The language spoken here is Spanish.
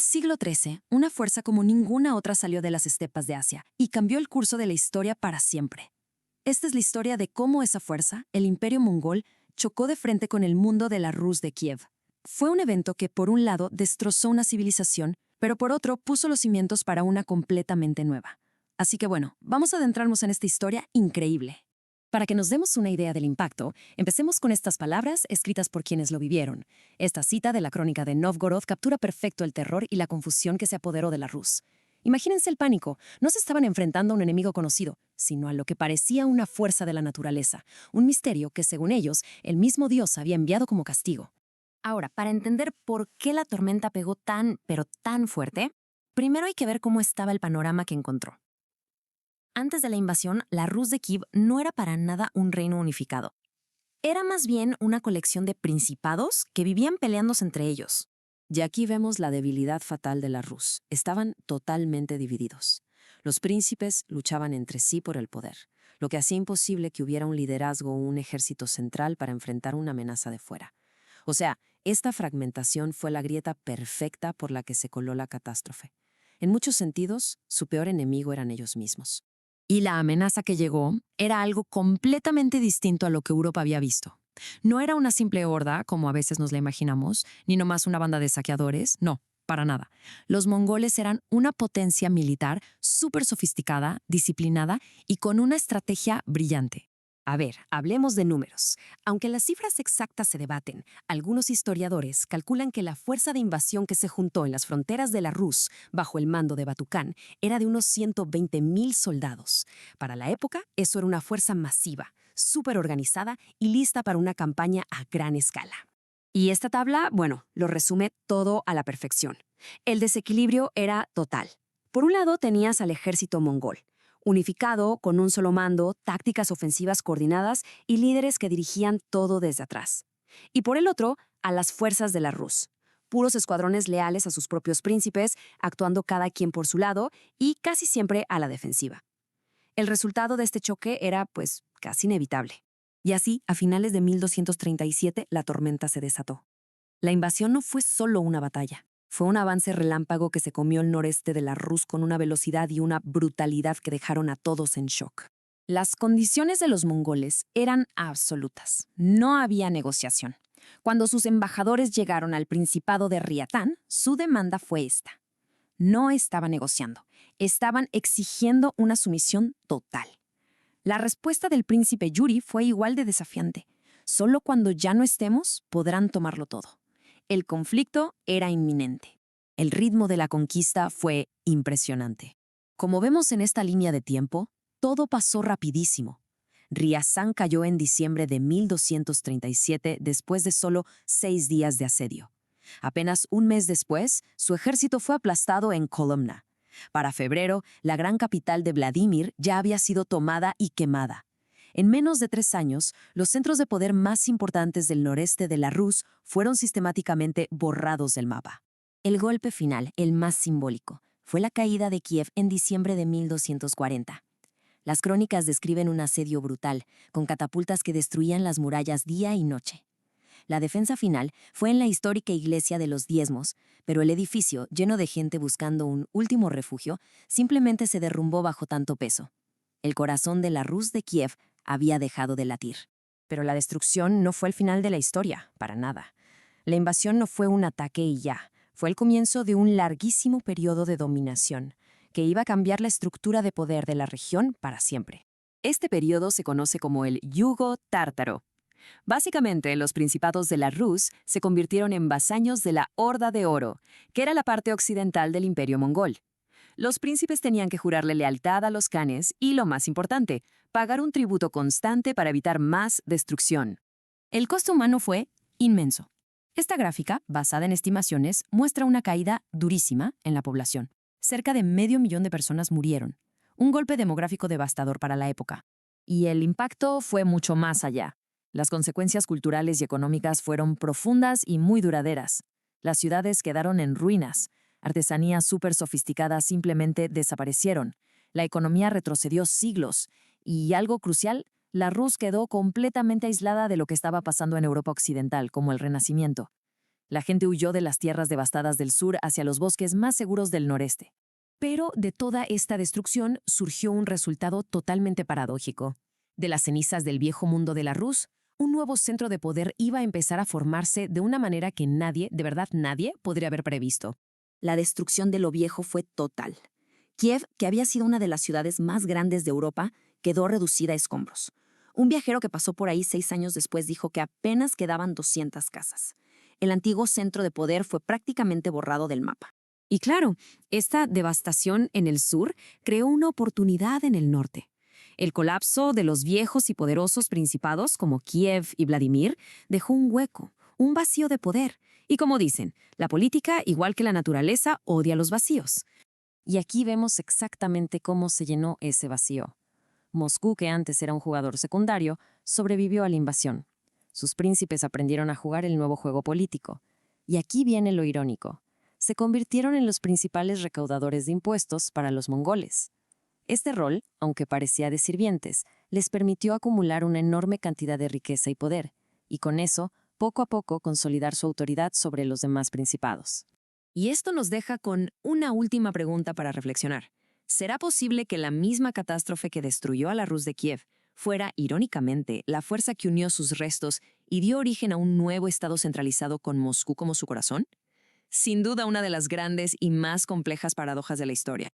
siglo XIII, una fuerza como ninguna otra salió de las estepas de Asia y cambió el curso de la historia para siempre. Esta es la historia de cómo esa fuerza, el Imperio Mongol, chocó de frente con el mundo de la Rus de Kiev. Fue un evento que, por un lado, destrozó una civilización, pero por otro, puso los cimientos para una completamente nueva. Así que bueno, vamos a adentrarnos en esta historia increíble. Para que nos demos una idea del impacto, empecemos con estas palabras escritas por quienes lo vivieron. Esta cita de la crónica de Novgorod captura perfecto el terror y la confusión que se apoderó de la Rus. Imagínense el pánico. No se estaban enfrentando a un enemigo conocido, sino a lo que parecía una fuerza de la naturaleza, un misterio que, según ellos, el mismo Dios había enviado como castigo. Ahora, para entender por qué la tormenta pegó tan, pero tan fuerte, primero hay que ver cómo estaba el panorama que encontró. Antes de la invasión, la Rus de Kiev no era para nada un reino unificado. Era más bien una colección de principados que vivían peleándose entre ellos. Y aquí vemos la debilidad fatal de la Rus. Estaban totalmente divididos. Los príncipes luchaban entre sí por el poder, lo que hacía imposible que hubiera un liderazgo o un ejército central para enfrentar una amenaza de fuera. O sea, esta fragmentación fue la grieta perfecta por la que se coló la catástrofe. En muchos sentidos, su peor enemigo eran ellos mismos. Y la amenaza que llegó era algo completamente distinto a lo que Europa había visto. No era una simple horda, como a veces nos la imaginamos, ni nomás una banda de saqueadores, no, para nada. Los mongoles eran una potencia militar súper sofisticada, disciplinada y con una estrategia brillante. A ver, hablemos de números. Aunque las cifras exactas se debaten, algunos historiadores calculan que la fuerza de invasión que se juntó en las fronteras de la Rus bajo el mando de Batukán era de unos 120.000 soldados. Para la época, eso era una fuerza masiva, súper organizada y lista para una campaña a gran escala. Y esta tabla, bueno, lo resume todo a la perfección. El desequilibrio era total. Por un lado tenías al ejército mongol, unificado, con un solo mando, tácticas ofensivas coordinadas y líderes que dirigían todo desde atrás. Y por el otro, a las fuerzas de la Rus, puros escuadrones leales a sus propios príncipes, actuando cada quien por su lado y casi siempre a la defensiva. El resultado de este choque era, pues, casi inevitable. Y así, a finales de 1237, la tormenta se desató. La invasión no fue solo una batalla. Fue un avance relámpago que se comió el noreste de la Rus con una velocidad y una brutalidad que dejaron a todos en shock. Las condiciones de los mongoles eran absolutas. No había negociación. Cuando sus embajadores llegaron al Principado de Riatán, su demanda fue esta. No estaban negociando, estaban exigiendo una sumisión total. La respuesta del príncipe Yuri fue igual de desafiante. Solo cuando ya no estemos podrán tomarlo todo. El conflicto era inminente. El ritmo de la conquista fue impresionante. Como vemos en esta línea de tiempo, todo pasó rapidísimo. Riazán cayó en diciembre de 1237 después de solo 6 días de asedio. Apenas un mes después, su ejército fue aplastado en Kolomna. Para febrero, la gran capital de Vladimir ya había sido tomada y quemada. En menos de 3 años, los centros de poder más importantes del noreste de la Rus fueron sistemáticamente borrados del mapa. El golpe final, el más simbólico, fue la caída de Kiev en diciembre de 1240. Las crónicas describen un asedio brutal, con catapultas que destruían las murallas día y noche. La defensa final fue en la histórica iglesia de los Diezmos, pero el edificio, lleno de gente buscando un último refugio, simplemente se derrumbó bajo tanto peso. El corazón de la Rus de Kiev había dejado de latir. Pero la destrucción no fue el final de la historia, para nada. La invasión no fue un ataque y ya, fue el comienzo de un larguísimo periodo de dominación, que iba a cambiar la estructura de poder de la región para siempre. Este periodo se conoce como el Yugo Tártaro. Básicamente, los principados de la Rus se convirtieron en vasallos de la Horda de Oro, que era la parte occidental del Imperio Mongol. Los príncipes tenían que jurarle lealtad a los khanes y, lo más importante, pagar un tributo constante para evitar más destrucción. El costo humano fue inmenso. Esta gráfica, basada en estimaciones, muestra una caída durísima en la población. Cerca de 500.000 de personas murieron. Un golpe demográfico devastador para la época. Y el impacto fue mucho más allá. Las consecuencias culturales y económicas fueron profundas y muy duraderas. Las ciudades quedaron en ruinas. Artesanías súper sofisticadas simplemente desaparecieron. La economía retrocedió siglos. Y algo crucial, la Rus quedó completamente aislada de lo que estaba pasando en Europa occidental, como el Renacimiento. La gente huyó de las tierras devastadas del sur hacia los bosques más seguros del noreste. Pero de toda esta destrucción surgió un resultado totalmente paradójico. De las cenizas del viejo mundo de la Rus, un nuevo centro de poder iba a empezar a formarse de una manera que nadie, de verdad nadie, podría haber previsto. La destrucción de lo viejo fue total. Kiev, que había sido una de las ciudades más grandes de Europa, quedó reducida a escombros. Un viajero que pasó por ahí 6 años después dijo que apenas quedaban 200 casas. El antiguo centro de poder fue prácticamente borrado del mapa. Y claro, esta devastación en el sur creó una oportunidad en el norte. El colapso de los viejos y poderosos principados como Kiev y Vladimir dejó un hueco, un vacío de poder. Y como dicen, la política, igual que la naturaleza, odia los vacíos. Y aquí vemos exactamente cómo se llenó ese vacío. Moscú, que antes era un jugador secundario, sobrevivió a la invasión. Sus príncipes aprendieron a jugar el nuevo juego político. Y aquí viene lo irónico. Se convirtieron en los principales recaudadores de impuestos para los mongoles. Este rol, aunque parecía de sirvientes, les permitió acumular una enorme cantidad de riqueza y poder, y con eso, poco a poco, consolidar su autoridad sobre los demás principados. Y esto nos deja con una última pregunta para reflexionar. ¿Será posible que la misma catástrofe que destruyó a la Rus de Kiev fuera, irónicamente, la fuerza que unió sus restos y dio origen a un nuevo estado centralizado con Moscú como su corazón? Sin duda una de las grandes y más complejas paradojas de la historia.